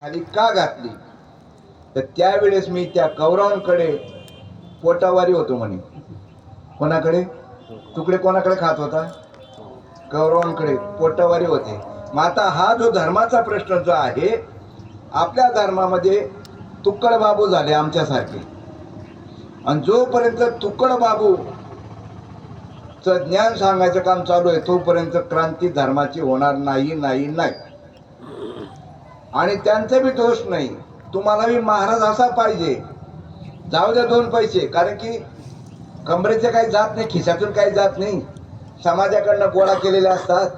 खाली का घातली तर त्यावेळेस मी त्या कौरवांकडे पोटावारी होतो म्हणे. कोणाकडे? तुकडे कोणाकडे खात होता? कौरवांकडे पोटावारी होते. मग आता हा जो धर्माचा प्रश्न जो आहे, आपल्या धर्मामध्ये तुक्कड बाबू झाले आमच्यासारखे, आणि जोपर्यंत तुक्कड बाबू ज्ञान सांगायचं काम चालू आहे तोपर्यंत क्रांती धर्माची होणार नाही नाही नाही. आणि त्यांचा बी दोष नाही. तुम्हाला बी महाराज असा पाहिजे, जाऊ द्या दोन पैसे, कारण की कमरेचे काही जात नाही, खिशातून काही जात नाही, समाजाकडनं गोळा केलेले असतात.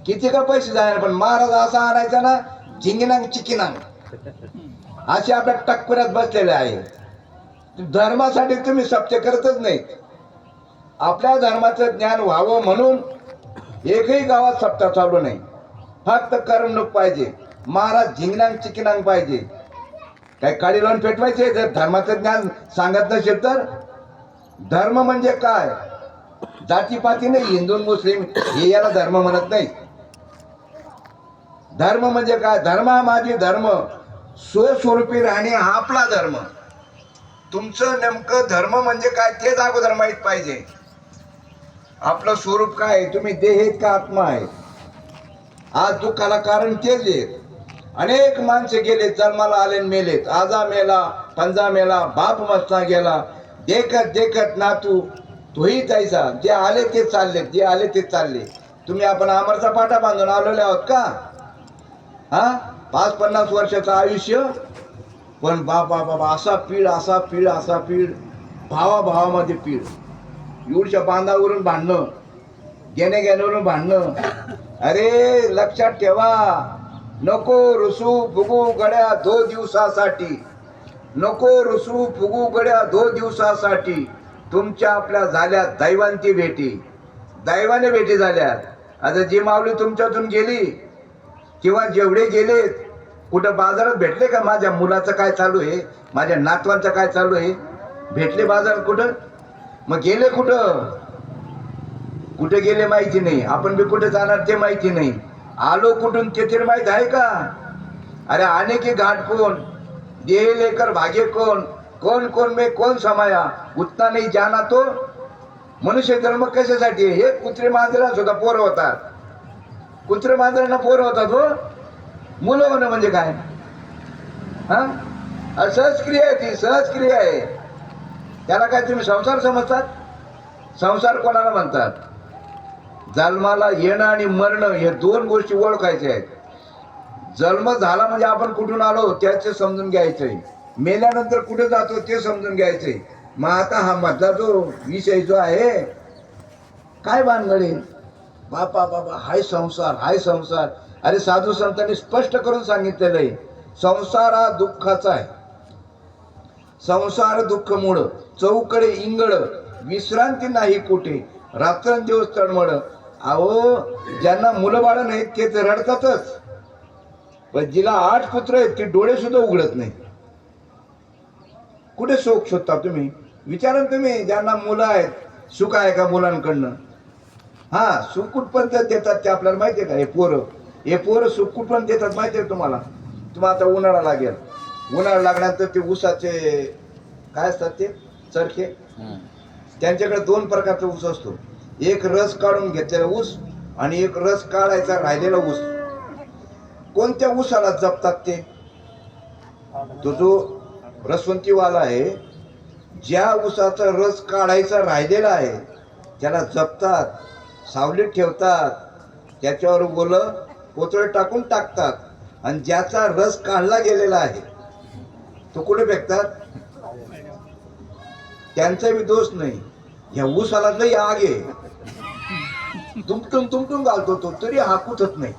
किती का पैसे जाणार, पण महाराज असा आणायचा ना, झिंगिनांग चिकिनांग असे आपल्या टक्कऱ्यात बसलेले आहे. धर्मासाठी तुम्ही सप्ते करतच नाहीत. आपल्या धर्माचं ज्ञान व्हावं म्हणून एकही गावात सप्ताह चालू नाही. फक्त करमणूक पाहिजे. महाराज झिंगनांग चिकिनांग पाहिजे. काही काळी लावून पेटवायचे. जर धर्माचं ज्ञान सांगत नसेल तर, धर्म म्हणजे काय? जातीपाती नाही, हिंदू मुस्लिम हे याला धर्म म्हणत नाही. धर्म म्हणजे काय? धर्म हा माझी धर्म, स्वस्वरूपी राहणे हा आपला धर्म. तुमचं नेमकं धर्म म्हणजे काय तेच अगोदर माहीत पाहिजे. आपलं स्वरूप काय आहे? तुम्ही देह आहेत का आत्मा आहे? आज दुःखाला कारण तेच आहे. अनेक माणसे गेले, जन्माला आले मेलेत. आजा मेला, पंजा मेला, बाप मस्ता गेला, देखत देखत नातू तोही जायचा. जे आले ते चालले, जे आले ते चालले. तुम्ही आपण अमरचा पाटा बांधून आलेले आहोत का? हा, 50-50 वर्षाचं आयुष्य, पण बाबा बाबा असा पीड, असा पीड, असा पीड, भावाभावामध्ये पीड, एवढच्या बांधावरून भांडणं, घेणे घेण्यावरून भांडणं. अरे लक्षात ठेवा, नको रुसू फुगू गड्या 2 दिवसासाठी, नको रुसू फुगू गड्या 2 दिवसासाठी. तुमच्या आपल्या झाल्या दैवांती भेटी, दैवाने भेटी झाल्या. आता जी माऊली तुमच्यातून गेली किंवा जेवढे गेलेत, कुठं बाजारात भेटले का? माझ्या मुलाचं काय चालू आहे, माझ्या नातवांचं काय चालू आहे, भेटले बाजारात कुठं? मग गेले कुठं? कुठे गेले माहिती नाही. आपण बी कुठे जाणार ते माहिती नाही. आलो कुठून ते तरी माहित आहे का? अरे आने की घाट कोण, देह लेकर भागे कोण, कौन कौन में कौन समाया, उतना नाही जाना तो. मनुष्य जन्म कशासाठी? हे कुत्रे मांजरा सुद्धा पोरं होतात. कुत्रे मांजरांना पोरं होतात हो. मुलं होणं म्हणजे काय? हा, सहज क्रिया आहे ती, सहज क्रिया आहे. त्याला काय तुम्ही संसार समजतात? संसार कोणाला म्हणतात? जन्माला येणं आणि मरणं हे 2 गोष्टी ओळखायच्या आहेत. जन्म झाला म्हणजे आपण कुठून आलो त्याचे समजून घ्यायचंय. मेल्यानंतर कुठे जातो ते समजून घ्यायचंय. मग आता हा मधला जो विषय जो आहे, काय भानगडी बापा बाबा, हाय संसार, हाय संसार. अरे साधू संतांनी स्पष्ट करून सांगितलेलं आहे, संसार हा दुःखाचा आहे. संसार दुःख मूळ, चौकडे इंगळ, विश्रांती नाही कुठे, रात्रंदिवस तळमळ. अहो, ज्यांना मुलं बाळ नाहीत ते तर रडतातच, पण जिला 8 पुत्र आहेत ती डोळे सुद्धा उघडत नाही. कुठे सुख शोधता तुम्ही? विचारा तुम्ही. ज्यांना मुलं आहेत, सुख आहे का मुलांकडनं? हा, सुख कुठपर्यंत देतात ते आपल्याला माहिती आहे का? हे पोरं सुख कुठपर्यंत देतात माहिती आहे तुम्हाला? तुम्हाला आता उन्हाळा लागेल, उन्हाळा लागल्यानंतर ते ऊसाचे काय असतात ते चरखे, त्यांच्याकडे 2 प्रकारचा ऊस असतो. एक रस काढून घेतलेला ऊस आणि एक रस काढायचा राहिलेला ऊस. कोणत्या ऊसाला जपतात ते? तो जो रसवंतीवाला आहे, ज्या ऊसाचा रस काढायचा राहिलेला आहे त्याला जपतात, सावलीत ठेवतात, त्याच्यावर ओलं कोथळे टाकून टाकतात, आणि ज्याचा रस काढला गेलेला आहे तो कुठे फेकतात? त्यांचा बी दोष नाही. ह्या ऊसाला लई आग आहे, तुमटून तुमटून घालतो तो, तरी हाकूत होत नाही.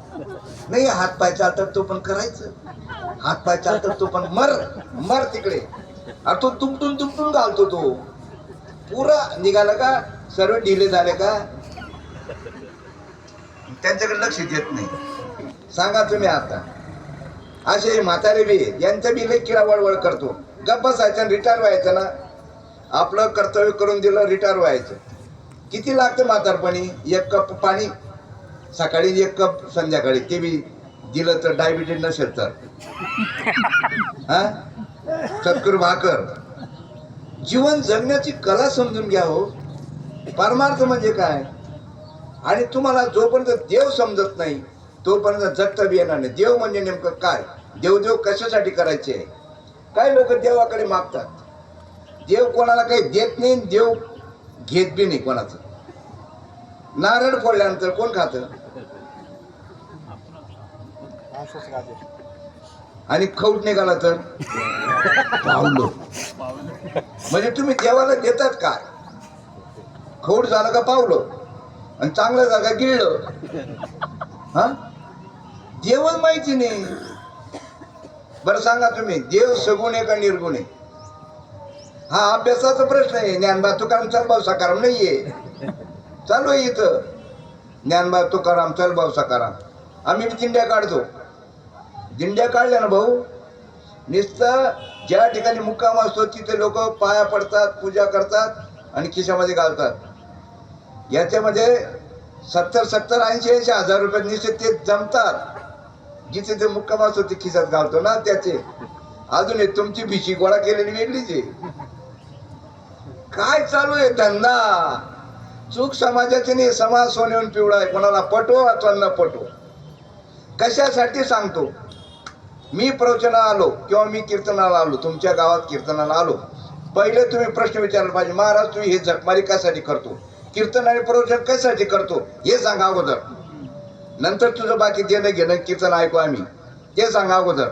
नाही, हात पाय चालतात तो पण करायचं, हात पाय चालतात तो पण मर मर तिकडे. अरे तो तुमटून तुमटून घालतो, तो पुरा निघाला का? सर्व ढिले झाले का? त्यांच्याकडे लक्ष देत नाही. सांगा तुम्ही. आता असे म्हातारे बी, यांचं बी लई किडा वळवळ करतो. गप्प बसायचं, रिटायर व्हायचं ना. आपलं कर्तव्य करून दिलं, रिटायर व्हायचं. किती लागतं म्हातारपणी? 1 कप पाणी सकाळी, 1 कप संध्याकाळी, ते बी दिलं तर डायबिटीज नसेल तर हा चतकुर भाकर. जीवन जगण्याची कला समजून घ्या हो. परमार्थ म्हणजे काय? आणि तुम्हाला जोपर्यंत देव समजत नाही तोपर्यंत जगता बी येणार नाही. देव म्हणजे नेमकं काय? देव कशासाठी करायचे? काही लोक देवाकडे मागतात. देव कोणाला काही देत नाही, देव घेत बी नाही कोणाचं. नारळ फोडल्यानंतर कोण खातं? आणि खौट निघाला तर पावलो. म्हणजे तुम्ही देवाला देतात काय? खौट झालं का पावलं, आणि चांगलं झालं का गिळलं. हा देवच माहिती नाही. बरं सांगा तुम्ही, देव सगुण आहे का निर्गुण आहे? हा अभ्यासाचा प्रश्न आहे. ज्ञानबा तुकाराम चलभाऊ सकाराम नाहीये चालू आहे इथं. ज्ञानबा तुकाराम चलभाऊ सकाराम. आम्ही दिंड्या काढतो. दिंड्या काढल्या ना भाऊ, नुसतं ज्या ठिकाणी मुक्काम असतो तिथे लोक पाया पडतात, पूजा करतात आणि खिशामध्ये घालतात. याच्यामध्ये 70 80 हजार रुपये निश्चित ते जमतात. जिथे ते मुक्काम असतो ते खिशात घालतो ना त्याचे. अजून एक तुमची भिशी गोळा केलेली वेगळीच आहे. काय चालू आहे धंदा? चूक समाजाची नाही, समाज सोन्याहून पिवळा आहे. कोणाला पटो अथवा न पटो. कशासाठी सांगतो? मी प्रवचनाला आलो किंवा मी कीर्तनाला आलो, तुमच्या गावात कीर्तनाला आलो, पहिले तुम्ही प्रश्न विचारला पाहिजे, महाराज तुम्ही हे झकमारी कशासाठी करतो, कीर्तन आणि प्रवचन कशासाठी करतो हे सांगा अगोदर. नंतर तुझं बाकी देणं घेणं कीर्तन ऐकू आम्ही, ते सांगा अगोदर.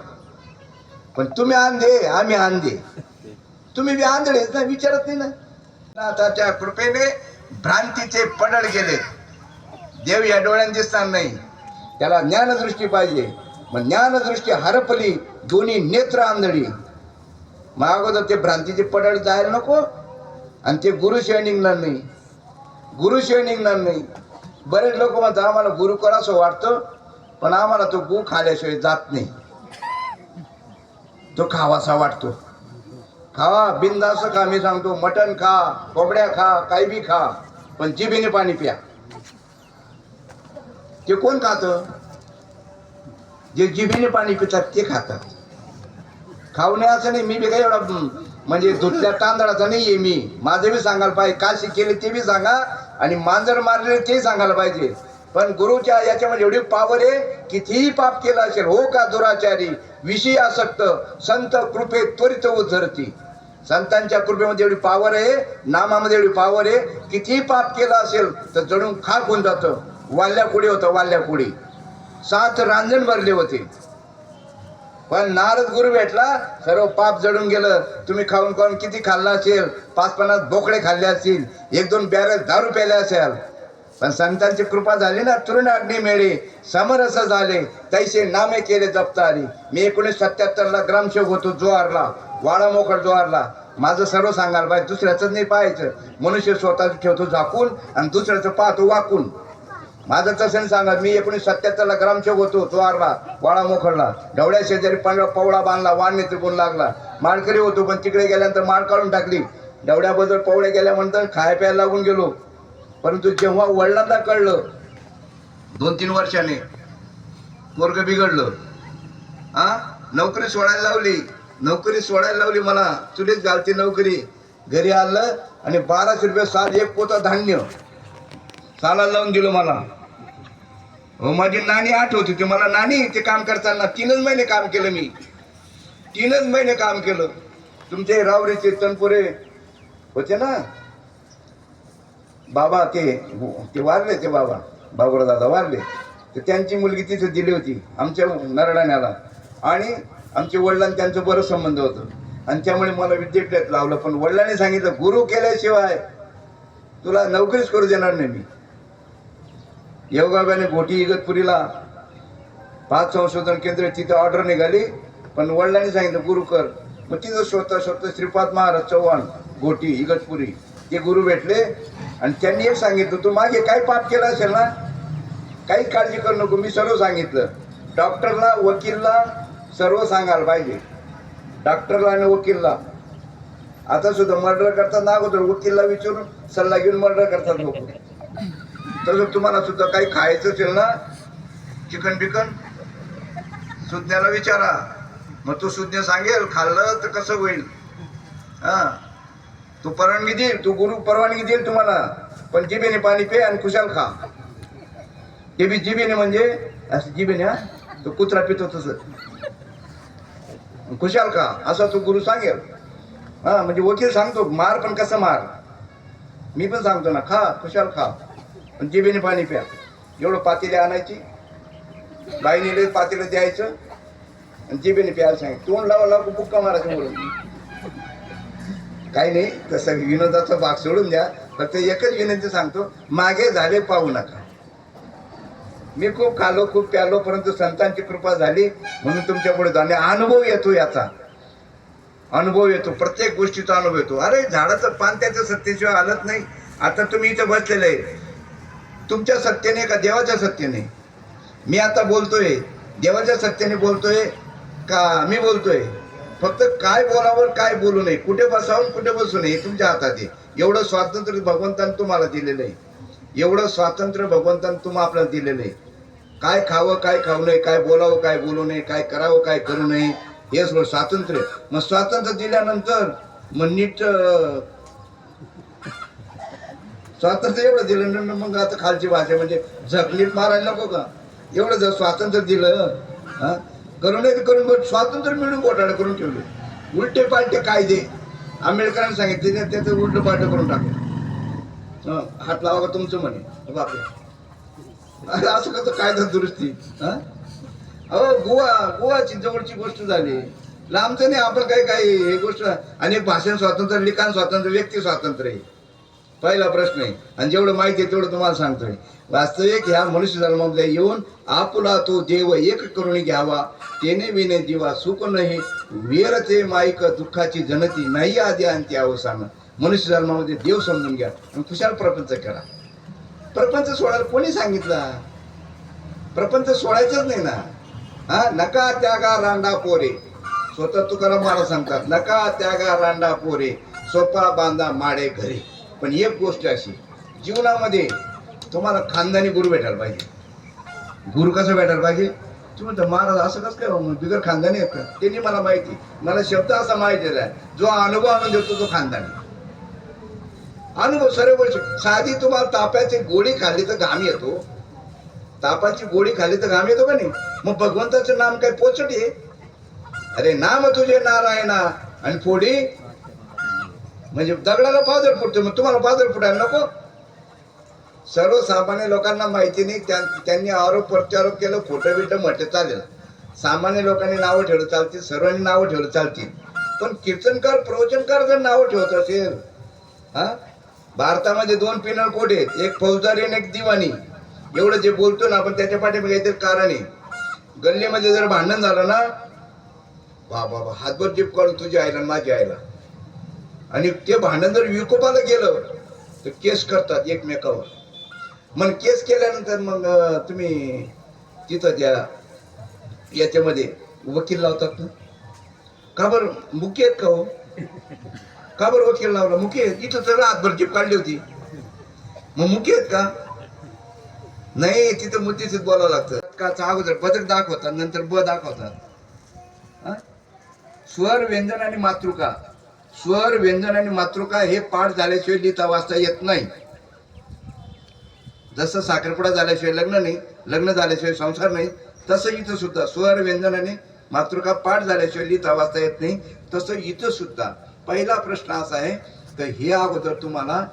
पण तुम्ही आंधे, आम्ही आंधे, तुम्ही बी आंधळेच ना, विचारत नाही ना. नाथाच्या कृपेने भ्रांतीचे पडळ गेले. देव या डोळ्याने दिसणार नाही, त्याला ज्ञानदृष्टी पाहिजे. मग ज्ञानदृष्टी हरपली, दोन्ही नेत्र आंधळी. मग अगोदर ते भ्रांतीचे पडळ जायला नको, आणि ते गुरुशिवाय निघणार नाही, गुरुशिवाय निघणार नाही. बरेच लोक म्हणतात आम्हाला गुरु करावं वाटतं, पण आम्हाला तो गु खाल्याशिवाय जात नाही. तो खावासा वाटतो. खावा बिंदास खा, मी सांगतो, मटण खा, कोंबड्या खा, काही बी खा, पण जिभेने पाणी प्या. ते कोण खातं? जे जिभेने पाणी पितात ते खातात. खाऊ नये असं नाही. मी बी काही एवढा म्हणजे धुतल्या तांदळाचा नाहीये मी. माझं बी सांगायला पाहिजे, काशी केली ते बी सांगा, आणि मांजर मारले ते सांगायला पाहिजे. पण गुरुच्या याच्यामध्ये एवढी पावर आहे, कितीही पाप केलं असेल हो का दुराचारी, विषयी आसक्त, संत कृपेत त्वरित उझरती. संतांच्या कृपेमध्ये एवढी पावर आहे, नामामध्ये एवढी पावर आहे, कितीही पाप केलं असेल तर जडून खाक होऊन जातं. वाल्या कुडी होतं, वाल्या कुडी 7 रांजण भरले होते. पण नारद गुरु भेटला, सर्व पाप जडून गेलं. तुम्ही खाऊन खाऊन किती खाल्ला असेल, 5-50 बोकडे खाल्ले असतील, 1-2 बॅरल दारू प्याले असेल. पण संतांची कृपा झाली ना, तृण अग्नी मेळे समरस झाले, तैसे नामे केले जपतारी. मी 1977ला ग्रामसेवक होतो जोहारला, वाडा मोकळ जोहारला. माझं सर्व सांगायला पाहिजे, दुसऱ्याचं नाही पाहायचं. मनुष्य स्वतःच ठेवतो झाकून आणि दुसऱ्याचं पाहतो वाकून. माझं तसं सांगा, मी 1977ला ग्रामसेवक होतो जोहारला, वाडा मोखडला. ढवळ्या शेजारी पवळा बांधला, वाण त्रिकोण लागला. माळकरी होतो, पण तिकडे गेल्यानंतर माळ काढून टाकली. ढवळ्याबद्दल पवळे गेल्यानंतर खाया प्यायला लागून गेलो. परंतु जेव्हा वडिलांना कळलं, 2-3 वर्षाने पोरगं बिघडलं, नोकरी सोडायला लावली, नोकरी सोडायला लावली मला. चुलीत घालती नोकरी. घरी आलं आणि 1200 रुपये साल, 1 पोता धान्य साला लावून दिलं मला. हो, माझी नानी आठवत होती मला. नानी ते काम करताना 3च महिने काम केलं मी, 3च महिने काम केलं. तुमचे रावरीचे तनपुरे होते ना बाबा, ते वारले, ते बाबूराव दादा वारले. तर त्यांची मुलगी तिथे दिली होती आमच्या नरडाण्याला, आणि आमच्या वडिलांनी त्यांचं बरं संबंध होतं, आणि त्यामुळे मला विद्यापीठात लावलं. पण वडिलांनी सांगितलं, गुरु केल्याशिवाय तुला नोकरीच करू देणार नाही मी. योगाबाने घोटी इगतपुरीला 5 संशोधन केंद्र, तिथं ऑर्डर निघाली. पण वडिलांनी सांगितलं गुरु कर. मग तिथं स्वतः श्रीपाद महाराज चव्हाण घोटी इगतपुरी ते गुरु भेटले, आणि त्यांनी एक सांगितलं, तू मागे काही पाप केला असेल ना, काही काळजी करू नको, मी सर्व सांगितलं. डॉक्टरला, वकीलला सर्व सांगायला पाहिजे. डॉक्टरला आणि वकीलला. आता सुद्धा मर्डर करतात ना, अगोदर वकीलला विचारून सल्ला घेऊन मर्डर करतात लोक. तसं तुम्हाला सुद्धा काही खायचं असेल ना, चिकन बिकन, सुज्ञाला विचारा, मग तो सुज्ञ सांगेल खाल्लं तर कसं होईल. हा, तू परवानगी देईल, तू गुरु परवानगी देईल तुम्हाला, पण जिभेने पाणी पे आणि खुशाल खा. ते बी जिभेने म्हणजे असं जिभेने, हा तो कुत्रा पितो तसं, खुशाल खा असं तो गुरु सांगेल. हा, म्हणजे वकील सांगतो मार, पण कसं मार. मी पण सांगतो ना, खा खुशाल खा पण जिभेने पाणी प्या. एवढं पातेले आणायची, बाईने पातेलं द्यायचं आणि जिभेने प्यायला सांगितलं. तोंड लावा लावू बुक्का मारायचं म्हणून काही नाही. तसं विनोदाचा भाग सोडून द्या. फक्त एकच विनंती सांगतो, मागे झाले पाहू नका. मी खूप खालो खूप प्यालो, परंतु संतांची कृपा झाली म्हणून तुमच्या पुढे जाणे. अनुभव येतो, याचा अनुभव येतो, प्रत्येक गोष्टीचा अनुभव येतो. अरे झाडाचं पान त्याच्या सत्तेशिवाय आलत नाही. आता तुम्ही इथं बसलेलं आहे, तुमच्या सत्तेने का देवाच्या सत्तेने? मी आता बोलतोय देवाच्या सत्तेने बोलतोय का मी बोलतोय? फक्त काय बोलावर काय बोलू नये, कुठे बसावून कुठे बसू नये, तुमच्या हातात आहे. एवढं स्वातंत्र्य भगवंतानं तुम्हाला दिलेलं आहे. एवढं स्वातंत्र्य भगवंतानं तुम्हाला आपल्याला दिलेलं आहे. काय खावं काय खाऊ नये, काय बोलावं काय बोलू नये, काय करावं काय करू नये, हे सगळं स्वातंत्र्य. मग स्वातंत्र्य दिल्यानंतर मग नीट स्वातंत्र्य एवढं दिलं ना, मग आता खालची भाषा म्हणजे झकलीट मारायला नको का? एवढं जर स्वातंत्र्य दिलं, हा करू नये करून, स्वातंत्र्य मिळून घोटाळा करून ठेवले. उलटे पालटे कायदे आंबेडकरांनी सांगितले, त्याचं उलट पालट करून टाकलं. हात लावा का तुमचं म्हणे बापरे, अरे असं कसं कायदा दुरुस्ती? अहो गोवाची जवळची गोष्ट झाली, लांबचं नाही. आपण काही हे गोष्ट, आणि भाषण स्वातंत्र्य, लिखाण स्वातंत्र्य, व्यक्ती स्वातंत्र्य आहे पहिला प्रश्न आहे. आणि जेवढं माहिती आहे तेवढं तुम्हाला सांगतोय. वास्तविक ह्या मनुष्य जन्मामध्ये येऊन आपुला तो देव एक करून घ्यावा, तेने विने जीवा सुख नाही, वेरते माईक दुःखाची जनती नाही आधी अंती अवसान. मनुष्य जन्मामध्ये देव समजून घ्या आणि खुशाल प्रपंच करा. प्रपंच सोडायला कोणी सांगितला? प्रपंच सोडायचंच नाही ना. हा, नका त्यागा रांडा पोरे, स्वतः तुकाराम महाराज सांगतात, नका त्यागा रांडा पोरे, सोपा बांधा माडे घरी. पण एक गोष्ट अशी, जीवनामध्ये तुम्हाला खानदानी गुरु भेटायला पाहिजे. गुरु कसं भेटायला पाहिजे? तुम्ही म्हणता महाराज असं कसं काय बिगर खानदानी आहेत का? त्यांनी मला माहिती, मला शब्द असा माहिती आहे, जो अनुभव आणून देतो तो खानदानी अनुभव. सर्व वर्ष साधी तुम्हाला तापाची गोळी खाल्ली तर घाम येतो, तापाची गोळी खाल्ली तर घाम येतो का नाही? मग भगवंताचं नाम काय पोचट आहे? अरे नाम तुझे नारायणा, आणि फोडी म्हणजे दगडाला पादर फुटतो, मग तुम्हाला पादर फुटायला नको? सर्वसामान्य लोकांना माहिती नाही, त्यांनी आरोप प्रत्यारोप केलं, खोटं बिटं म्हटलं चालेल. सामान्य लोकांनी नावं ठेवलं चालतील, सर्वांनी नावं ठेवलं चालतील, पण कीर्तनकार प्रवचनकार जर नावं ठेवत असेल, हा, भारतामध्ये 2 पिनल कोट आहेत, एक फौजदारी आणि एक दिवाणी. एवढं जे बोलतो ना आपण त्याच्या पाठीमागे काहीतरी कारण आहे. गल्लीमध्ये जर भांडण झालं ना, बाबा हातभर जीप काढून तुझ्या आईला माझी आईला, आणि ते भांडण जर विकोपाला गेलं तर केस करतात एकमेकावर. मग केस केल्यानंतर मग तुम्ही तिथं त्या याच्यामध्ये वकील लावतात ना, का बरं? मुख्य आहेत का हो? का बरं वकील लावला? मुख्य आहेत. इथं तर हातभर जीप काढली होती, मग मुख्य आहेत का? नाही, तिथं मुद्देशीर बोलावं लागतं. का अगोदर पदक दाखवतात, नंतर ब दाखवतात. स्वर व्यंजन आणि मातृका, स्वर व्यंजन आणि मातृका हे पाठ झाल्याशिवाय लिहिता वाचता येत नाही. जसं साखरपुडा झाल्याशिवाय लग्न नाही, लग्न झाल्याशिवाय संसार नाही, तसं इथं सुद्धा स्वर व्यंजन आणि मातृका पाठ झाल्याशिवाय लिहिता वाचता येत नाही. तसं इथं सुद्धा पहिला प्रश्न असा आहे, तर हे अगोदर तुम्हाला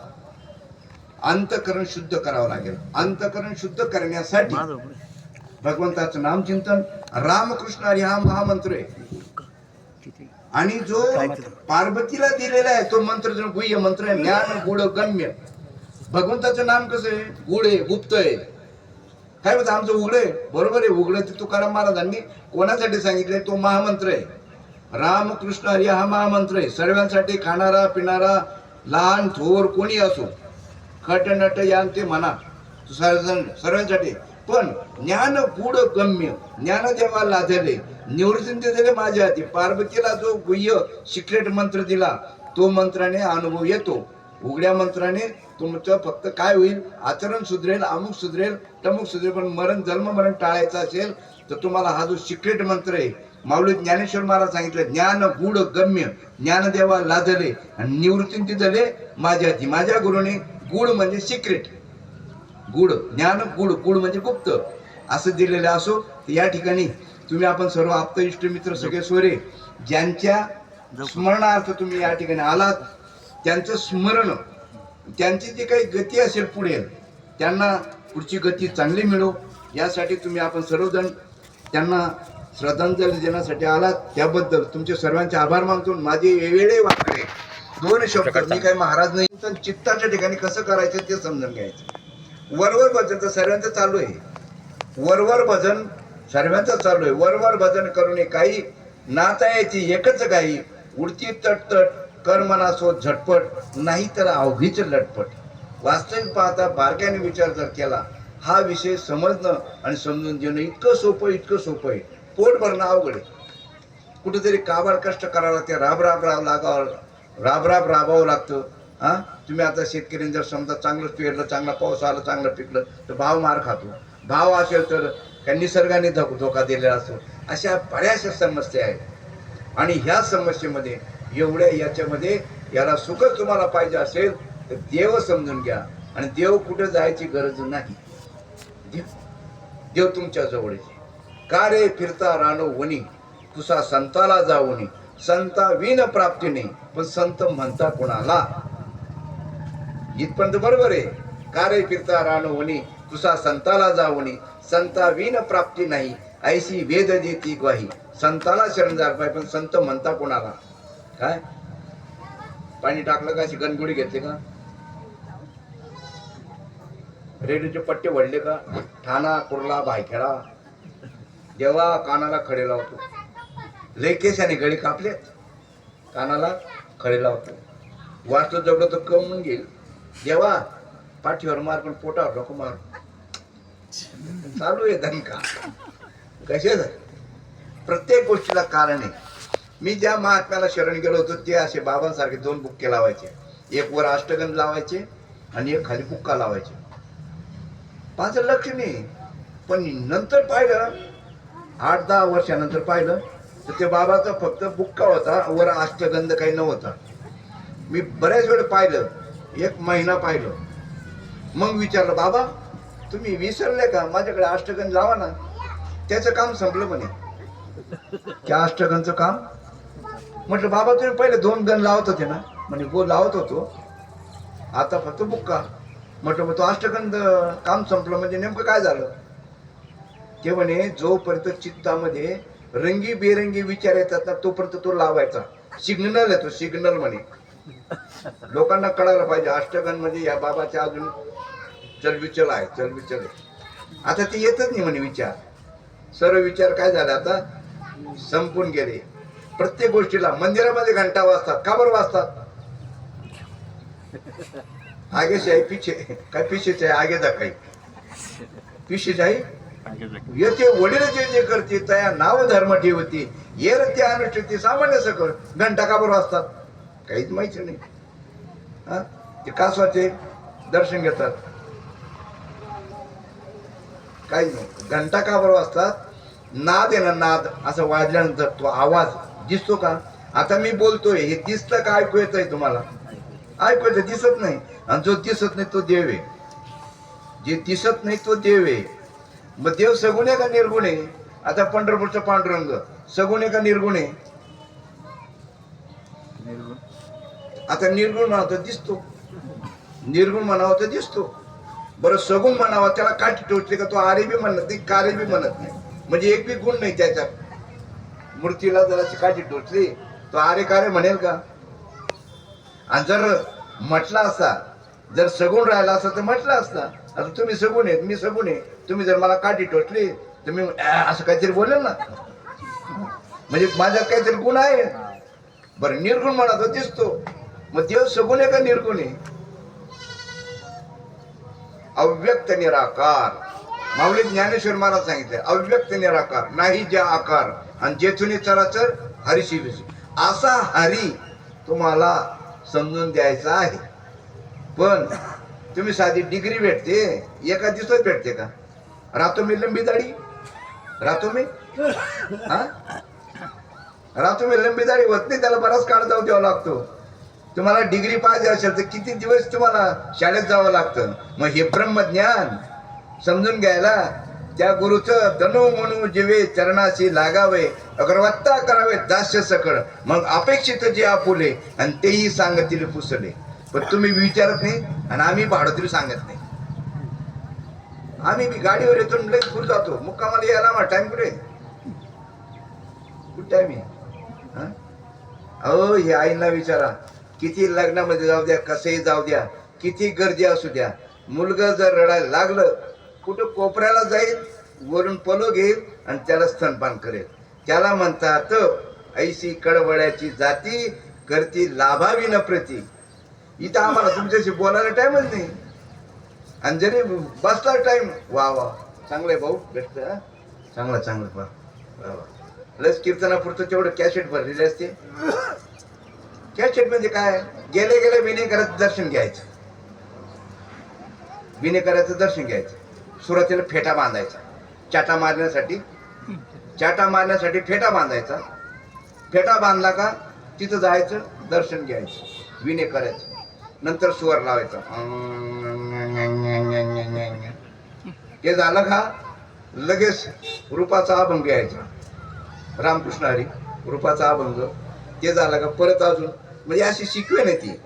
अंतःकरण शुद्ध करावं लागेल. अंतःकरण शुद्ध करण्यासाठी भगवंताचं नामचिंतन, रामकृष्ण हरी हा महामंत्र आहे. आणि जो पार्वतीला दिलेला आहे तो मंत्र जो गुह्य मंत्र आहे, ज्ञान गुढ गम्य. भगवंताचं नाम कसं आहे? गुढ आहे, गुप्त आहे. काय म्हणतं आमचं उघड आहे? बरोबर आहे, उघड ते तुकाराम महाराजांनी कोणासाठी सांगितलंय? तो महामंत्र आहे. रामकृष्ण हरी हा महामंत्र आहे, सर्वांसाठी, खाणारा पिणारा लहान थोर कोणी असो, खट नट यांते म्हणा, सर्वांसाठी. पण ज्ञान गुढ गम्य, ज्ञानदेवा लाधले, निवृत्ती दिले माझ्या हाती. पार्वतीला जो गुह्य सिक्रेट मंत्र दिला तो मंत्राने अनुभव येतो. उघड्या मंत्राने तुमचं फक्त काय होईल? आचरण सुधरेल, अमुक सुधरेल, तमुक सुधरेल. पण मरण, जन्म मरण टाळायचं असेल तर तुम्हाला हा जो सिक्रेट मंत्र आहे, माऊली ज्ञानेश्वर महाराज सांगितलं, ज्ञान गुड गम्य ज्ञानदेवा लादले आणि निवृत्ती दिले माझ्या हाती. माझ्या गुरुने गुड म्हणजे सिक्रेट, गुड ज्ञान गुड, गुड म्हणजे गुप्त असं दिलेलं असो. या ठिकाणी तुम्ही आपण सर्व आप्त इष्ट मित्र सगळे सोरे ज्यांच्या स्मरणार्थ तुम्ही या ठिकाणी आलात, त्यांचं स्मरण, त्यांची जी काही गती असेल पुढे, त्यांना पुढची गती चांगली मिळो यासाठी तुम्ही आपण सर्वजण त्यांना श्रद्धांजली देण्यासाठी आलात. त्याबद्दल तुमचे सर्वांचे आभार मानतो. माझे वेळे वाकडे दोन शब्द, मी काही महाराज नाही, पण चित्ताच्या ठिकाणी कसं करायचं ते समजून घ्यायचं. वरवर भजन तर सर्वांचं चालू आहे, वरवर भजन सर्वांचं चालू आहे. वरवर भजन करून काही नाता यायची एकच काही, उडती तटतट कर मनासो झटपट, नाही तर अवघीच लटपट. वास्तविक पाहता बारक्याने विचार जर केला, हा विषय समजणं आणि समजून घेणं इतकं सोपं, इतकं सोपं आहे. पोट भरणं अवघड आहे. कुठेतरी काबाड कष्ट करावं लागते, राब राबावं लागतं. हा, तुम्ही आता शेतकऱ्यांनी जर समजा चांगलं पेरलं, चांगला पाऊस आला, चांगलं पिकलं तर भाव मार खातो. भाव असेल तर काही निसर्गाने धोका दिलेला असतो. अशा बऱ्याचशा समस्या आहेत. आणि ह्या समस्येमध्ये एवढ्या याच्यामध्ये याला सुखच तुम्हाला पाहिजे असेल तर देव समजून घ्या. आणि देव कुठे जायची गरज नाही, देव तुमच्या जवळ आहे. का रे फिरता रानो वनी, तुसा संताला जाऊनी, संता विन प्राप्ती नाही, पण संत म्हणता कोणाला. इथपर्यंत बरोबर आहे. का रे फिरता रानो वनी, तुसा संताला जाऊनी, संता विन प्राप्ती नाही, ऐशी वेद देती ग्वाही. संताला शरण जायला पाहिजे, पण संत म्हणता कोणाला. काय पाणी टाकलं का, अशी गणगुडी घेतली का, रेडीचे पट्टे वळले का, ठाणा कुर्ला भायखेडा, जेव्हा कानाला खडे लावतो, लेकेशाने गळी कापले, कानाला खडे लावतो, वाचतो जगलो तर कमून घेईल. जेव्हा पाठीवर मार पण पोटावर नको मार. चालू आहे धनका. कसे प्रत्येक गोष्टीला कारण आहे. मी ज्या महात्म्याला शरण गेलो होतो ते असे बाबांसारखे दोन बुक्के लावायचे, एक वर अष्टगंध लावायचे आणि एक खाली बुक्का लावायचे. माझं लक्ष नाही, पण नंतर पाहिलं, 8-10 वर्षानंतर पाहिलं तर ते बाबाचा फक्त बुक्का होता, वर अष्टगंध काही नव्हता. मी बऱ्याच वेळ पाहिलं, 1 महिना पाहिलं. मग विचारलं, बाबा तुम्ही विसरले का, माझ्याकडे अष्टगंध लावा ना. त्याचं काम संपलं म्हणे, त्या अष्टगंधचं काम. म्हटलं बाबा तुम्ही पहिले 2 गण लावत होते ना. म्हणे गो लावत होतो, आता फक्त बुक्का. म्हटलं मग तो अष्टगंध काम संपलं म्हणजे नेमकं काय झालं. ते म्हणे जोपर्यंत चित्तामध्ये रंगी बेरंगी विचार येतात ना तोपर्यंत तो लावायचा. सिग्नल येतो, सिग्नल म्हणे. लोकांना कळायला पाहिजे अष्टगंध म्हणजे या बाबाच्या अजून चलबिचल आहे, चलबिचल आहे. आता ते येतच नाही म्हणे विचार. सर्व विचार काय झाले आता संपून गेले. प्रत्येक गोष्टीला मंदिरामध्ये घंटा वाजतात, का बरं वाजतात. आगे से आहे पीछे, काय पीछेच आहे आगे जा, काही पीछे आहे येते. वडील जे जे करते त्या नाव धर्म ठेवते, येर ते अनुष्ठते सामान्य सकळ. घंटा का बरं वाजतात काहीच माहिती नाही. हा, ते कासवाचे दर्शन घेतात, काही नाही. घंटा का बरं वाजतात, नाद आहे ना, नाद असं वाजल्यानंतर तो आवाज दिसतो का. आता मी बोलतोय हे दिसतं का, ऐकू येत आहे तुम्हाला. ऐकू येतं, दिसत नाही. आणि जो दिसत नाही तो देव आहे, जे दिसत नाही तो देव आहे. मग देव सगुण आहे का निर्गुण आहे. आता पंढरपूरचा पांडुरंग सगुण आहे का निर्गुण आहे. आता निर्गुण म्हणावं तर दिसतो, निर्गुण म्हणावं तर दिसतो. बरं सगुण म्हणावा त्याला काठी टोचली का तो आरे बी म्हणत नाही, कारे बी म्हणत नाही. म्हणजे एक बी गुण नाही त्याच्यात. मूर्तीला जर अशी काठी टोचली तो आरे कारे म्हणेल का. आणि जर म्हटला असता, जर सगुण राहिला असता तर म्हटलं असता, आता तुम्ही सगुण आहेत मी सगुण आहे, तुम्ही जर मला काठी टोचली तर मी असं काहीतरी बोलेल ना, म्हणजे माझ्यात काहीतरी गुण आहे. बरं निर्गुण म्हणा तो दिसतो. मग देव सगुण आहे का निर्गुण आहे. अव्यक्त निराकार. माऊली ज्ञानेश्वर महाराज सांगितले अव्यक्त निराकार, नाही ज्या आकार आणि जेथून चराचर हरीशी विशी. असा हरी तुम्हाला समजून द्यायचा आहे. पण तुम्ही साधी डिग्री भेटते एका दिवसात भेटते का. राहतो मी लंबी दाढी, राहतो मी हा राहतो मी लंबी दाढी होत नाही, त्याला बराच काळ जाऊ द्यावा लागतो. तुम्हाला डिग्री पाहिजे असेल तर किती दिवस तुम्हाला शाळेत जावं लागतं. मग हे ब्रह्मज्ञान समजून घ्यायला त्या गुरुचं तनु म्हणू जीवे चरणाशी लागावे, अगरवत्ता करावे दास्य सकळ, मग अपेक्षित जे आपुले आणि तेही सांगतील पुसले. पण तुम्ही विचारत नाही आणि आम्ही भाडोत्री सांगत नाही. आम्ही बी गाडीवर येतो लगेच पुढे जातो. मुक्कामाला यायला मग टाइम कुठे टाइम आहे. अहो हे आईला विचारा, किती लग्नामध्ये जाऊ द्या, कसंही जाऊ द्या, किती गर्दी असू द्या, मुलगा जर रडायला लागलं कुठं कोपऱ्याला जाईल, वरून पलो घेईल आणि त्याला स्तनपान करेल. त्याला म्हणतात ऐशी कडवड्याची जाती करती लाभावी न प्रती. इथं आम्हाला तुमच्याशी बोलायला टाइमच नाही. आणि जरी बसला टाइम, वा वा चांगलंय भाऊ, बेस्ट चांगला चांगलं पा वा वा. लस कीर्तनापुरतं तेवढं कॅसेट भरलेले असते. कॅसेट म्हणजे काय, गेले गेले विनेकराचं दर्शन घ्यायचं. विनेकराचं दर्शन घ्यायचं. सुरुवातीला फेटा बांधायचा, चाटा मारण्यासाठी फेटा बांधायचा. फेटा बांधला का तिथं जायचं, दर्शन घ्यायचं विनेकराचं. नंतर सुवर लावायचा. हे झालं का लगेच रूपाचा अभंग घ्यायचा. रामकृष्ण हरी रूपाचा अभंग. ते झालं का परत अजून, म्हणजे अशी शिकवे नाही ती.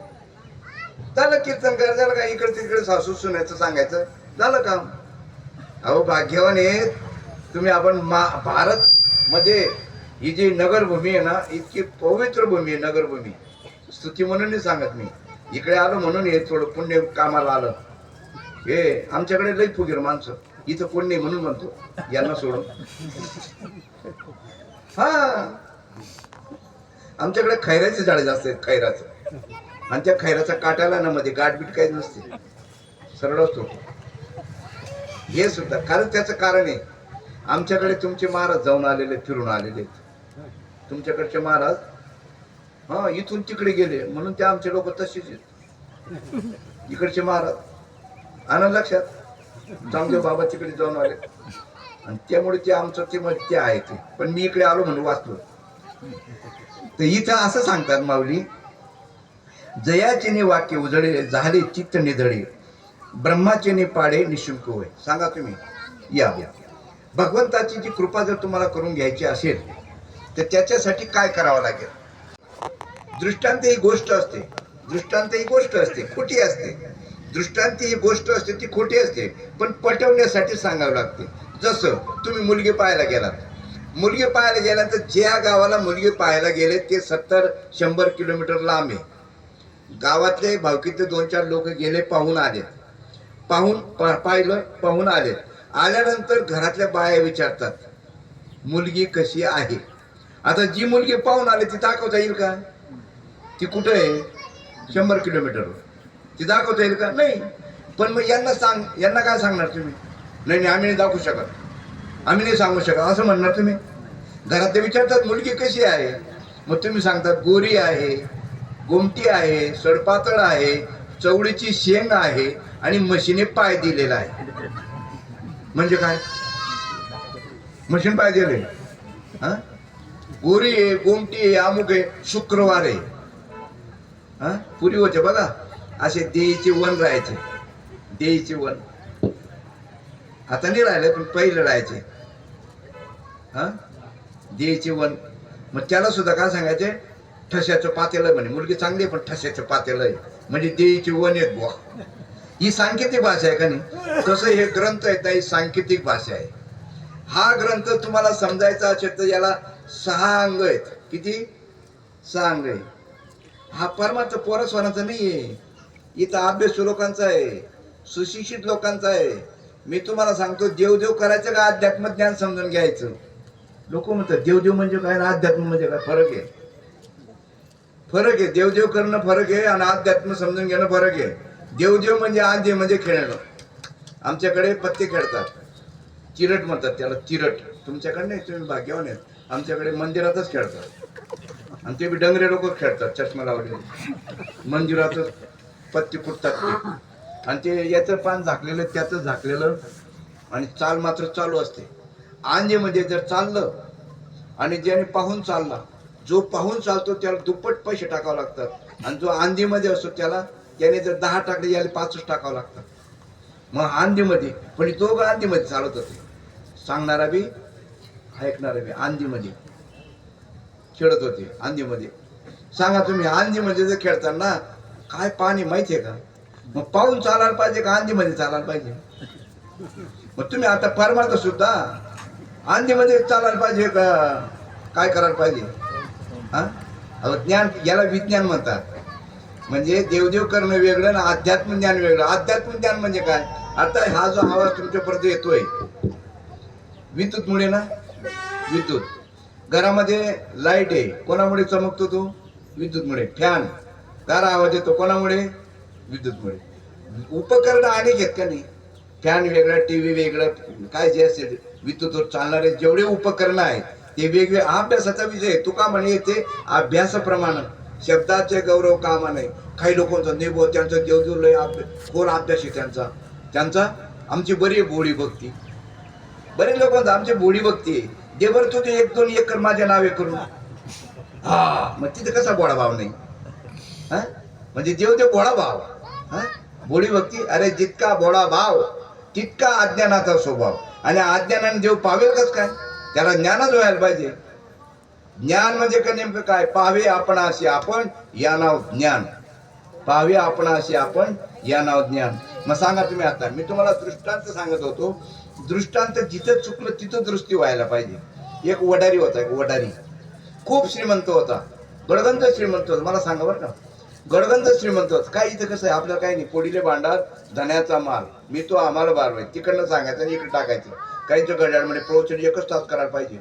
झालं कीर्तन करायचं, झालं का इकडे तिकडे सासू सुनायचं सांगायचं, झालं काम. अहो भाग्यवान आहे तुम्ही. आपण भारत मध्ये ही जी नगरभूमी आहे ना, इतकी पवित्र भूमी आहे नगरभूमी. स्तुती म्हणून नाही सांगत मी, इकडे आलो म्हणून हे थोडं पुण्य कामाला आलं. हे आमच्याकडे लई फुगीर माणसं, इथं कोण नाही म्हणून म्हणतो यांना सोडून. हा आमच्याकडे खैराचे झाडे जास्त आहेत, खैराचं. आणि त्या खैराच्या काट्याला ना मध्ये गाठबीट काहीच नसते, सरळ असतो. हे सुद्धा कारण त्याचं कारण आहे, आमच्याकडे तुमचे महाराज जाऊन आलेले, फिरून आलेले. तुमच्याकडचे महाराज हा इथून तिकडे गेले म्हणून ते आमचे लोक तसेच आहेत. इकडचे महाराज आनंद लक्षात, जामदेव बाबा तिकडे जाऊन आले आणि त्यामुळे ते आमचं ते आहे ते. पण मी इकडे आलो म्हणून वाचलो. तर इथं असं सांगतात माऊली, जयाचेने वाक्य उजळे झाले चित्त निधळे, ब्रह्माचेने पाडे निशुल्क होय. सांगा तुम्ही या भगवंताची जी कृपा जर तुम्हाला करून घ्यायची असेल तर त्याच्यासाठी काय करावं लागेल. दृष्टांत ही गोष्ट असते, दृष्टांत ही गोष्ट असते, खोटी असते. दृष्टांत ही गोष्ट असते ती खोटी असते, पण पटवण्यासाठी सांगावं लागते. जसं तुम्ही मुलगी पाहायला गेलात, मुलगी पाहायला गेल्यानंतर ज्या गावाला मुलगी पाहायला गेले ते 70-100 किलोमीटर लांब आहे. गावातले भावकीतले 2-4 लोक गेले, पाहून आले, पाहिलं, पाहून आले. आल्यानंतर घरातल्या बाया विचारतात मुलगी कशी आहे. आता जी मुलगी पाहून आले ती दाखवता येईल का, ती कुठं आहे 100 किलोमीटरवर, ती दाखवता येईल का, नाही. पण मग यांना काय सांगणार तुम्ही, नाही नाही आम्ही नाही दाखवू शकत, आम्ही नाही सांगू शकत असं म्हणणार तुम्ही. घरात ते विचारतात मुलगी कशी आहे, मग तुम्ही सांगतात गोरी आहे, गोमटी आहे, सडपातळ आहे, चवडीची शेंग आहे आणि मशीने पाय दिलेला आहे. म्हणजे काय, मशीन पाय दिले, हा गोरी आहे, गोमटी आहे, अमुक आहे, शुक्रवार आहे. हा पुरी होते बघा असे देईचे वन राहायचे, देईचे वन. आता नाही राहिले पण पहिले राहायचे. हा देईचे वन. मग त्याला सुद्धा काय सांगायचे, ठश्याचं पातेलं म्हणे. मुलगी चांगली आहे पण ठश्याचं पातेलं आहे म्हणजे देईचे वन आहेत बुवा. ही सांकेतिक भाषा आहे का नाही. तसं हे ग्रंथ आहेत ना, ही सांकेतिक भाषा आहे. हा ग्रंथ तुम्हाला समजायचा असेल तर याला 6 अंग आहेत. किती? 6 अंग आहे. हा परमार्थ पोरस्वाराचा नाही आहे, इथं अभ्यासू लोकांचा आहे, सुशिक्षित लोकांचा आहे. मी तुम्हाला सांगतो, देवदेव करायचं का अध्यात्म ज्ञान समजून घ्यायचं. लोक म्हणतात देवदेव म्हणजे काय आणि अध्यात्म म्हणजे काय, फरक आहे. फरक आहे, देवदेव करणं फरक आहे आणि अध्यात्म समजून घेणं फरक आहे. देवदेव म्हणजे आद्य म्हणजे खेळणं. आमच्याकडे पत्ते खेळतात, चिरट म्हणतात त्याला, चिरट. तुमच्याकडे नाही, तुम्ही भाग्यवान आहेत. आमच्याकडे मंदिरातच खेळतात आणि ते बी डंगरे लोक खेळतात, चष्मा लावले मंदिरातच पत्ते फुटतात आणि ते याचं पान झाकलेलं त्याचं झाकलेलं आणि चाल मात्र चालू असते. आंधीमध्ये जर चाललं आणि ज्याने पाहून चालला, जो पाहून चालतो त्याला दुप्पट पैसे टाकावे लागतात आणि जो आंधीमध्ये असतो त्याने जर 10 टाकले याला 5च टाकावं लागतात. मग आंधीमध्ये पण दोघं आंधीमध्ये चालत होते, सांगणारा बी ऐकणारा बी आंधीमध्ये खेळत होते. आंधीमध्ये सांगा तुम्ही, आंधीमध्ये जर खेळताना काय पाणी माहितीये का? मग पाहून चालायला पाहिजे का आंधीमध्ये चालायला पाहिजे? मग तुम्ही आता परमार्थ सुद्धा आंधीमध्ये चालायला पाहिजे का काय करायला पाहिजे? हा, ज्ञान याला विज्ञान म्हणतात. म्हणजे देवदेव करणं वेगळं ना अध्यात्म ज्ञान वेगळं. अध्यात्म ज्ञान म्हणजे काय? आता हा जो आवाज तुमच्यापर्यंत येतोय विद्युतमुळे ना, विद्युत घरामध्ये लाईट आहे कोणामुळे चमकतो? तो विद्युतमुळे. फॅन गारा आवाज येतो कोणामुळे? विद्युतमुळे. उपकरण अनेक आहेत का नाही? फॅन वेगळं, टीव्ही वेगळं, काय जे असेल विद्युतवर चालणारे जेवढे उपकरण आहेत ते वेगवेगळे. अभ्यासाचा विषय तुका म्हणे ते अभ्यासाप्रमाणे शब्दाचे गौरव कामा नाही. काही लोकांचा नेबो त्यांचा देवदेव लय खोल अभ्यास आहे त्यांचा आमची बरी भोळी भक्ती. बरेच लोकांचा आमची भोळी भक्ती आहे. देवर तू ते 1-2 एकर माझ्या नावे करून हा, मग तिथे कसा बोळा भाव नाही? हा, म्हणजे देवदेव बोळा भाव. हा, भोळी भक्ती. अरे जितका बोळा भाव तितका अज्ञानाचा स्वभाव. आणि अज्ञानाने देव पावेल कस काय? त्याला ज्ञानच व्हायला पाहिजे. ज्ञान म्हणजे का नेमकं काय? पाहावे आपण असे आपण या नाव ज्ञान. पाहावे आपण असे आपण या नाव ज्ञान. मग सांगा तुम्ही, आता मी तुम्हाला दृष्टांत सांगत होतो. दृष्टांत जिथं चुकलं तिथं दृष्टी व्हायला पाहिजे. एक वडारी होता, एक वडारी खूप श्रीमंत होता, गडगंज श्रीमंत होता. मला सांगा बरं का, गडगंज श्रीमंत होता. काय इथं कसं आहे आपल्याला काही नाही, पोडीले भांडार धन्याचा माल मी तो आम्हाला बारवाय तिकडनं सांगायचं आणि इकडे टाकायचं. काहींच्या घड्याळमध्ये प्रवचन 1च तास करायला पाहिजे.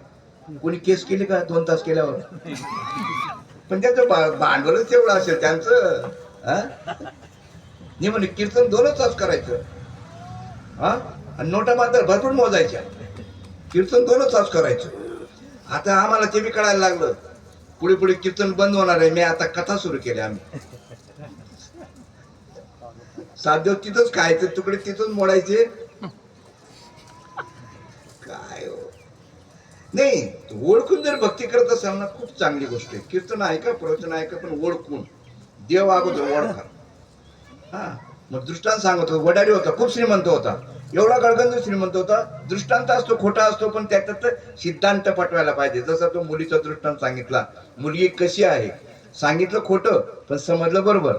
कोणी केस केली का 2 तास केल्यावर? पण त्याचं भांडवलच तेवढं असेल त्यांचं. म्हणे कीर्तन 2च तास करायचं. हा, आणि नोटा मात्र भरपूर मोजायच्या. कीर्तन 2च तास करायचं. आता आम्हाला ते बी कळायला लागलं. पुढे पुढे कीर्तन बंद होणार आहे. मी आता कथा सुरू केली. आम्ही 7 दिवस तिथंच खायचं, तुकडे तिथंच मोडायचे. काय हो नाही, ओळखून जर भक्ती करत असाल ना खूप चांगली गोष्ट आहे. कीर्तन ऐका, प्रवचन ऐका, पण ओळखून देव अगोदर ओळखा. हा, मग दृष्टांत सांगत होता. वडारी होता, खूप श्रीमंत होता, एवढा गडगंज श्रीमंत होता. दृष्टांत असतो खोटा असतो, पण त्याच्यात सिद्धांत पटवायला पाहिजे. जसा तो मुलीचा दृष्टांत सांगितला, मुलगी कशी आहे सांगितलं खोटं पण समजलं बरोबर.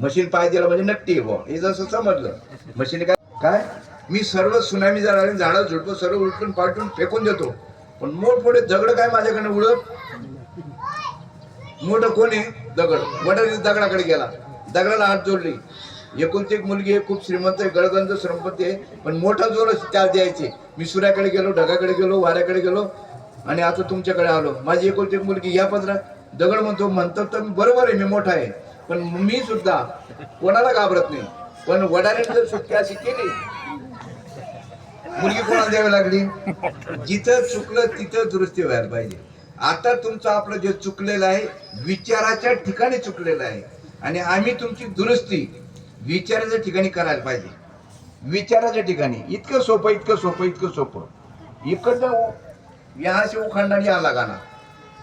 मशीन पाहिजे म्हणजे नक्की हे जसं समजलं. मशीन काय मी सर्व सुनामी झाडं झुडपं सर्व उलटून पालटून फेकून देतो, पण मोठमोठे दगड काय माझ्याकडे उडत. मोठं कोण आहे? दगड. वडारी दगडाकडे गेला, दगडाला हात जोडली. एकुलती एक मुलगी आहे, खूप श्रीमंत आहे, गडगंज श्रीमंत आहे, पण मोठा जोर त्या द्यायचे. मी सूर्याकडे गेलो, ढगाकडे गेलो, वाऱ्याकडे गेलो आणि आता तुमच्याकडे आलो. माझी एकुलती एक मुलगी या पदरात. दगड म्हणतो तर बरोबर आहे मी मोठा आहे, पण मी सुद्धा कोणाला घाबरत नाही. पण वडाऱ्याने जर सुटकी अशी केली, मुलगी कोणाला द्यावी लागली? जिथं चुकलं तिथं दुरुस्ती व्हायला पाहिजे. आता तुमचं आपलं जे चुकलेलं आहे विचाराच्या ठिकाणी चुकलेलं आहे, आणि आम्ही तुमची दुरुस्ती विचाराच्या ठिकाणी करायला पाहिजे. विचाराच्या ठिकाणी इतकं सोपं, इतकं सोपं, इतकं सोपं. इकडनं याशी उखांडाने आला गाणं,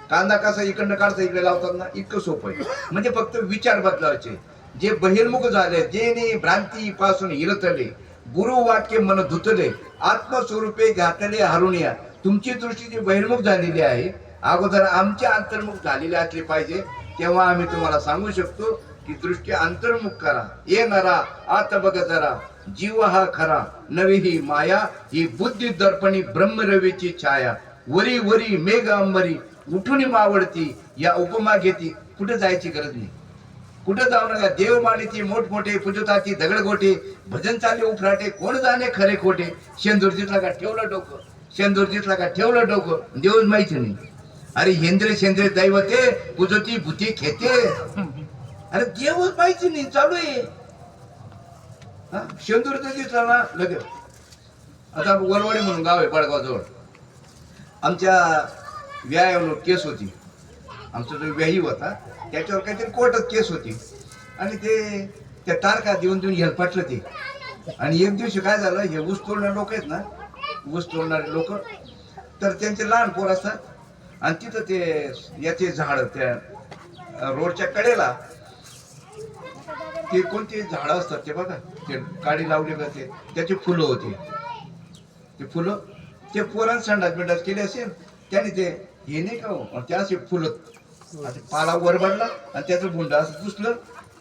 कांदा कसा इकडनं काढता इकडे लावतात ना, इतकं सोपं आहे. म्हणजे फक्त विचार बदलायचे. जे बहिर्मुख झाले, जे भ्रांती पासून हिरतले, गुरु वाक्य मन धुतले, आत्मस्वरूपे घातले हारुनिया. तुमची दृष्टी जी बहिर्मुख झालेली आहे, अगोदर आमची अंतर्मुख झालेली असली पाहिजे. तेव्हा आम्ही तुम्हाला सांगू शकतो की दृष्टी अंतर्मुख करा. ये नरा आत बघ जरा, जीव हा खरा नवे ही माया, ही बुद्धी दर्पणी ब्रह्मरवेची छाया. वरी वरी मेघ अंबरी उठून मावळती, या उपमा घेती. कुठे जायची गरज नाही, कुठं जाऊ नका. देव मानिती मोठमोठे पूजताची दगडगोटे, भजन चाले उफराटे, कोण जाणे खरे खोटे. शेंदूर जिथला का ठेवलं डोकं, शेंदूर जिथला का ठेवलं डोकं, देवच माहिती नाही. अरे हेंद्रे शेंद्रे दैवते पूजती भूती खेते. अरे देवच माहिती नाही, चालू आहे. शेंदूर दिसला ना लगेच. आता वरवडी म्हणून गाव आहे बडगाव जवळ. आमच्या व्यायावर केस होती. आमचा जो व्याही होता त्याच्यावर काहीतरी कोर्टात केस होती, आणि ते त्या तारखा देऊन देऊन हेलपाटलं ते. आणि एक दिवशी काय झालं, हे ऊस तोडणारे लोक आहेत ना, ऊस तोडणारे लोक, तर त्यांचे लहान पोर असतात आणि तिथं ते याचे झाड त्या रोडच्या कडेला ते कोणती झाडं असतात ते बघा, ते काडी लावली का ते त्याची फुलं होती. ते फुलं ते पोरांना संडास बिंडास केले असेल त्याने ते हे नाही का हो, ते असे फुलं असे पाला वर बांधला आणि त्याचं बुंड असं पुसलं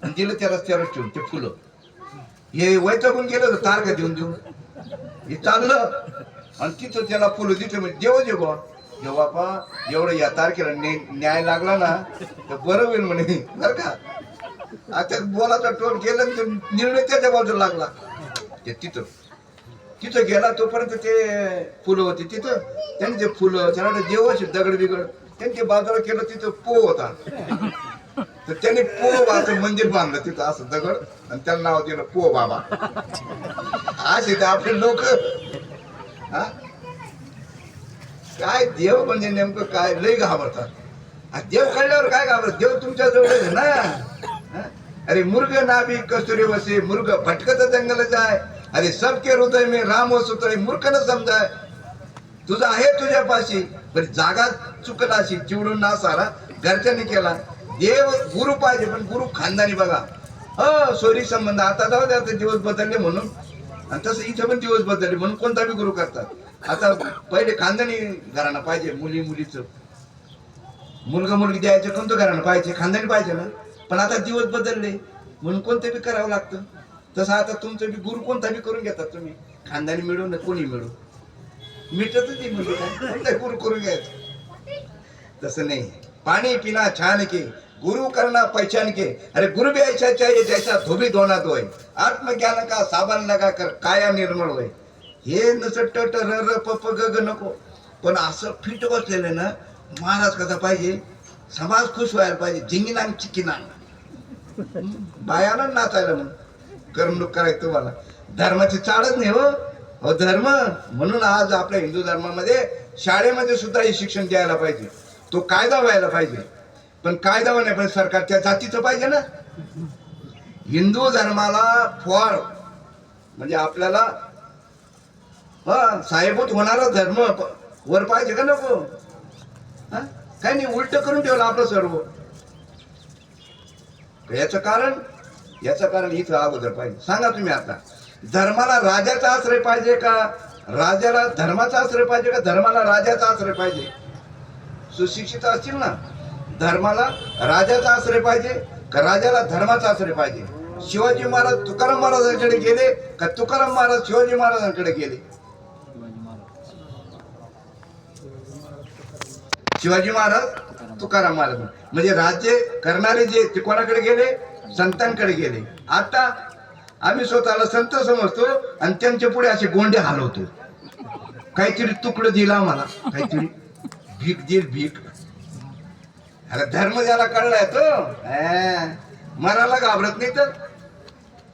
आणि दिलं त्या रस्त्यावर ठेवून ते फुलं. हे वैतागून गेलं तारखा देऊन देऊन हे चाललं आणि तिथं त्याला फुलं दिले म्हणजे देव जे बा देव बापा एवढं या तारखेला न्याय लागला ना तर बरं होईल म्हणे बरं का. आता बोलाचा टोन केलं तर निर्णय त्याच्या बाजूला लागला. ते तिथं तिथं गेला तोपर्यंत ते फुलं होती तिथं त्यांनी ते फुलं त्याला देव असे दगड बिगड त्यांनी ते बाजूला केलं. तिथं पो होता तर त्यांनी पो बाबाचं मंदिर बांधलं तिथं असं दगड आणि त्याला नाव दिलं पो बाबा. असे ते आपले लोक हा काय देव म्हणजे नेमकं काय लय घाबरतात. देव कळल्यावर काय घाबरत, देव तुमच्या जवळ आहे ना. अरे मुर्ग नाभी कस्तुरी वसे मुर्ग भटकत जंगल जाय, अरे सबके हृदय में राम व सुतळे मूर्ख न समजाय. तुझा आहे तुझ्यापाशी पण जागा चुकलाशी चिवडून ना सारा घरच्यांनी केला. देव गुरु पाहिजे पण गुरु खानदानी बघा. हो सोयरी संबंध आता जाऊ द्या दिवस बदलले म्हणून, आणि तसं इथं पण दिवस बदलले म्हणून कोणता बी गुरु करतात. आता पहिले खानदानी घराणं पाहिजे, मुली मुलीचं मुलगा मुलगी द्यायचं कोणतं घराणं पाहिजे, खानदानी पाहिजे ना. पण आता दिवस बदलले म्हणून कोणतं बी करावं लागतं. तसं आता तुमचं बी गुरु कोणता बी करून घेतात तुम्ही, खानदानी मिळू ना कोणी मिळू मिटतच नाही म्हणजे काय कोणता गुरु करून घ्यायचं. तसं नाही. पाणी पिना छान के गुरु करना पहचान के, अरे गुरु भी ऐसा चाहिए जैसा धोबी धोना धोय, आत्मज्ञान का साबण लगा कर काया निर्मळ होय. हे नसं टट र प ग नको, पण असं फिट बसलेलं ना. महाराज कसा पाहिजे, समाज खुश व्हायला पाहिजे. झिंगिना चिकिना बायाला नाचायला म्हणून करमणूक करायचं तुम्हाला. धर्माची चाळच नाही हो धर्म. म्हणून आज आपल्या हिंदू धर्मामध्ये शाळेमध्ये सुद्धा हे शिक्षण द्यायला पाहिजे. तो कायदा व्हायला पाहिजे. पण कायदा होण्या पण सरकारच्या जातीचं पाहिजे ना. हिंदू धर्माला फॉर म्हणजे आपल्याला साहेबूत होणारा धर्म वर पाहिजे का नको. काही नाही उलट करून ठेवलं आपलं सर्व. याचं कारण इथं अगोदर पाहिजे. सांगा तुम्ही आता धर्माला राजाचा आश्रय पाहिजे का राजाला धर्माचा आश्रय पाहिजे का धर्माला राजाचा आश्रय पाहिजे. सुशिक्षित असतील ना, धर्माला राजाचा आश्रय पाहिजे का राजाला धर्माचा आश्रय पाहिजे. शिवाजी महाराज तुकाराम महाराजांकडे गेले का तुकाराम महाराज शिवाजी महाराजांकडे गेले. शिवाजी महाराज तुकाराम महाराज म्हणजे राज्य करणारे जे ते कोणाकडे गेले, संतांकडे गेले. आता आम्ही स्वतःला संत समजतो आणि त्यांच्या पुढे असे गोंडे हलवतो. काहीतरी तुकडं दिला आम्हाला, काहीतरी भीक देईल भीक. अरे धर्म ज्याला कळलाय तो मराला घाबरत नाही. तर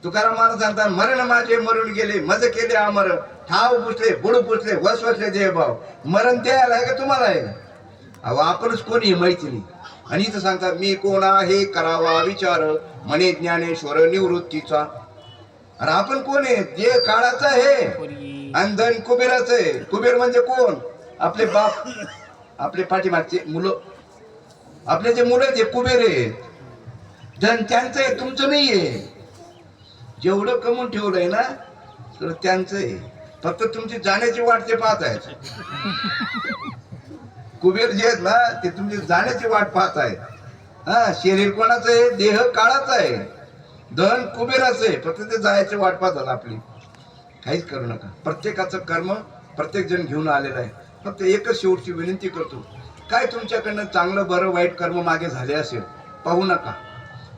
तुकाराम महाराज सांगतात मरण माझे मरून गेले मज केले अमर, ठाव पुसले बुड पुसले वस वसले देव भाव. मरण द्यायला आहे का तुम्हाला आहे. अहो आपणच कोणी माहिती नाही. आणि इथं सांगतात मी कोण आहे करावा विचार म्हणे ज्ञानेश्वर निवृत्तीचा. अरे आपण कोण आहे, जे काळाचं आहे आणि धन कुबेराचं आहे. कुबेर म्हणजे कोण, आपले बाप, आपले पाठीमागचे मुलं, आपले जे मुलं ते कुबेर आहेत. धन त्यांचं आहे, तुमचं नाहीये. जेवढं कमवून ठेवलंय ना तर त्यांचं आहे. फक्त तुमची जाण्याची वाट ते पाहत आहेत. कुबेर जे आहेत ना ते तुमची जाण्याची वाट पाहत आहेत. शरीर कोणाचं आहे, देह काळाचा आहे, धन कुबेराचं आहे. फक्त ते जायची वाट पाहतात आपली. काहीच करू नका. प्रत्येकाचं कर्म प्रत्येक जण घेऊन आलेलं आहे. फक्त एकच शेवटची विनंती करतो, काय तुमच्याकडनं चांगलं बरं वाईट कर्म मागे झाले असेल पाहू नका.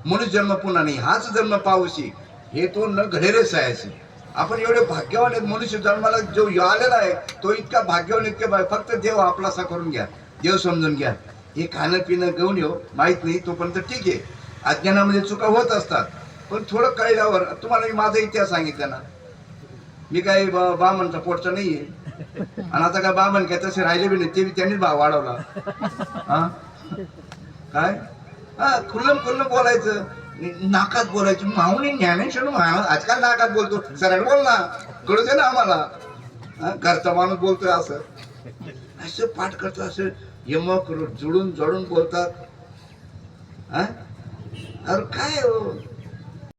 मनुष्य जन्म पुन्हा नाही, हाच जन्म पाहूशी हे तो न घडेरेच आहे. आपण एवढे भाग्यवान आहेत. मनुष्य जन्माला जो आलेला आहे तो इतका भाग्यवान इतके फक्त देव आपलासा करून घ्या, देव समजून घ्या. हे खाणं पिणं घेऊन येऊ माहित नाही तोपर्यंत ठीक आहे. अज्ञानामध्ये चुका होत असतात. पण थोडं कळल्यावर तुम्हाला मी माझा इतिहास सांगितला ना. मी काही बामणचा पोटचा नाहीये. आणि आता काय बामण काय तसे राहिले बी नाही, ते बी त्यांनीच भाव वाढवला. काय खुल्लम बोलायचं, नाकात बोलायचं. माऊनी ज्ञानेश्वर महाराज आजकाल नाकात बोलतो, सरळ बोल ना, कळू दे ना आम्हाला. घरचा माणूस बोलतोय असं. असं पाठ करतात, असं यमक जुळून बोलतात. हा? अरे काय हो